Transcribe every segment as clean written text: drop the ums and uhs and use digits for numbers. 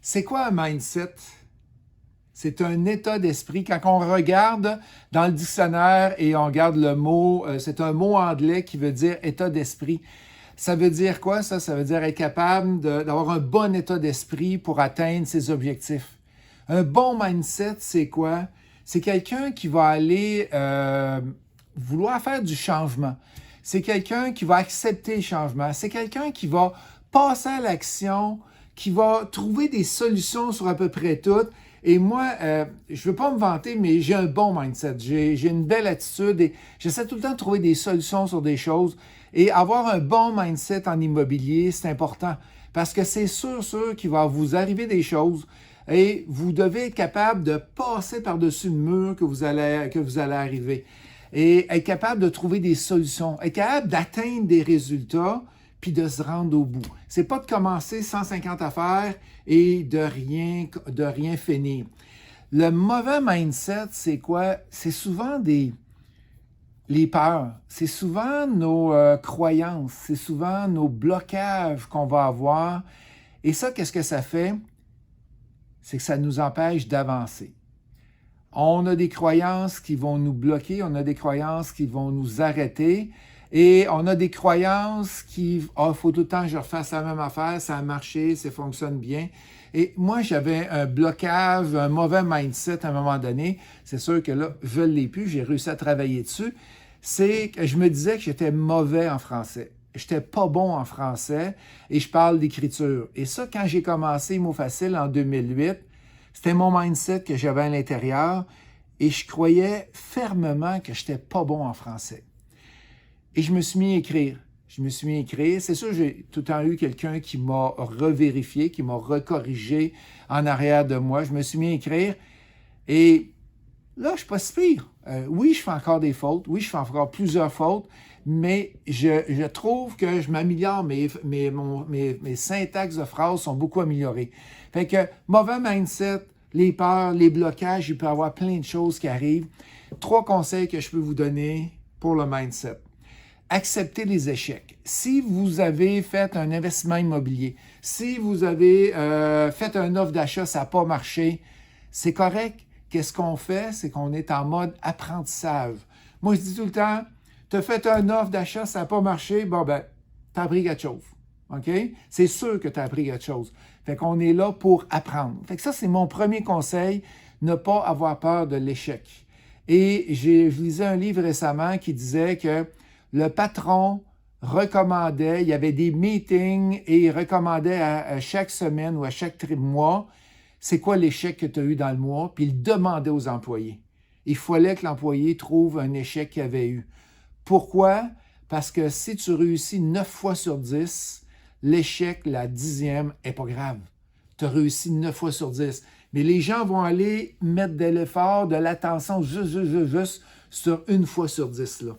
C'est quoi un mindset? C'est un état d'esprit. Quand on regarde dans le dictionnaire et on regarde le mot, c'est un mot anglais qui veut dire état d'esprit. Ça veut dire quoi, ça? Ça veut dire être capable d'avoir un bon état d'esprit pour atteindre ses objectifs. Un bon mindset, c'est quoi? C'est quelqu'un qui va aller vouloir faire du changement. C'est quelqu'un qui va accepter le changement. C'est quelqu'un qui va passer à l'action, qui va trouver des solutions sur à peu près tout. Et moi, je ne veux pas me vanter, mais j'ai un bon mindset. J'ai une belle attitude et j'essaie tout le temps de trouver des solutions sur des choses. Et avoir un bon mindset en immobilier, c'est important parce que c'est sûr qu'il va vous arriver des choses et vous devez être capable de passer par-dessus le mur que vous allez arriver et être capable de trouver des solutions, être capable d'atteindre des résultats puis de se rendre au bout. C'est pas de commencer 150 affaires et de rien finir. Le mauvais mindset, c'est quoi? C'est souvent les peurs, c'est souvent nos croyances, c'est souvent nos blocages qu'on va avoir. Et ça, qu'est-ce que ça fait? C'est que ça nous empêche d'avancer. On a des croyances qui vont nous bloquer, on a des croyances qui vont nous arrêter. Et on a des croyances qui, faut tout le temps que je refasse la même affaire, ça a marché, ça fonctionne bien. Et moi, j'avais un blocage, un mauvais mindset à un moment donné. C'est sûr que là, je ne l'ai plus, j'ai réussi à travailler dessus. C'est que je me disais que j'étais mauvais en français. J'étais pas bon en français et je parle d'écriture. Et ça, quand j'ai commencé Mots Faciles en 2008, c'était mon mindset que j'avais à l'intérieur et je croyais fermement que j'étais pas bon en français. Et je me suis mis à écrire. C'est sûr, j'ai tout le temps eu quelqu'un qui m'a revérifié, qui m'a recorrigé en arrière de moi. Je me suis mis à écrire et là, je ne suis pas si pire. Oui, je fais encore des fautes. Oui, je fais encore plusieurs fautes, mais je trouve que je m'améliore. Mes syntaxes de phrases sont beaucoup améliorées. Fait que mauvais mindset, les peurs, les blocages, il peut y avoir plein de choses qui arrivent. 3 conseils que je peux vous donner pour le mindset. Acceptez les échecs. Si vous avez fait un investissement immobilier, si vous avez fait une offre d'achat, ça n'a pas marché, c'est correct. Qu'est-ce qu'on fait? C'est qu'on est en mode apprentissage. Moi, je dis tout le temps, tu as fait une offre d'achat, ça n'a pas marché, bon ben, tu as appris quelque chose. OK? C'est sûr que tu as appris quelque chose. Fait qu'on est là pour apprendre. Fait que ça, c'est mon premier conseil, ne pas avoir peur de l'échec. Et je lisais un livre récemment qui disait que le patron recommandait, il y avait des meetings et il recommandait à chaque semaine ou à chaque mois, c'est quoi l'échec que tu as eu dans le mois, puis il demandait aux employés. Il fallait que l'employé trouve un échec qu'il avait eu. Pourquoi? Parce que si tu réussis 9 fois sur 10, l'échec, la 10e, n'est pas grave. Tu as réussi 9 fois sur 10. Mais les gens vont aller mettre de l'effort, de l'attention juste sur 1 fois sur 10 là.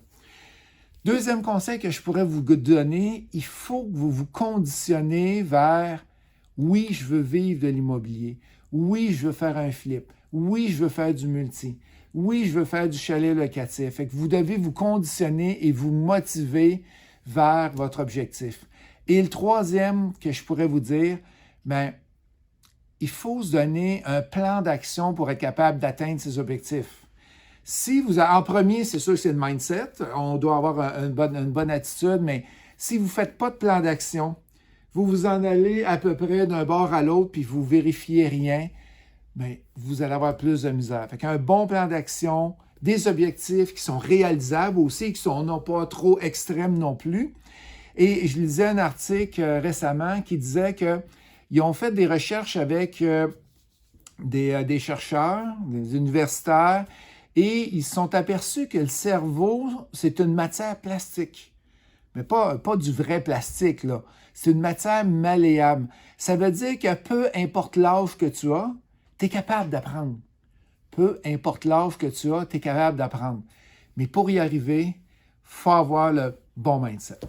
Deuxième conseil que je pourrais vous donner, il faut que vous vous conditionnez vers « oui, je veux vivre de l'immobilier. Oui, je veux faire un flip. Oui, je veux faire du multi. Oui, je veux faire du chalet locatif. » Fait que vous devez vous conditionner et vous motiver vers votre objectif. Et le troisième que je pourrais vous dire, il faut se donner un plan d'action pour être capable d'atteindre ses objectifs. Si vous avez, en premier, c'est sûr que c'est le mindset. On doit avoir une bonne attitude, mais si vous ne faites pas de plan d'action, vous vous en allez à peu près d'un bord à l'autre, puis vous ne vérifiez rien, vous allez avoir plus de misère. Fait qu'un bon plan d'action, des objectifs qui sont réalisables aussi, qui sont non pas trop extrêmes non plus. Et je lisais un article récemment qui disait qu'ils ont fait des recherches avec des chercheurs, des universitaires, et ils se sont aperçus que le cerveau, c'est une matière plastique. Mais pas du vrai plastique, là. C'est une matière malléable. Ça veut dire que peu importe l'âge que tu as, tu es capable d'apprendre. Peu importe l'âge que tu as, tu es capable d'apprendre. Mais pour y arriver, il faut avoir le bon mindset.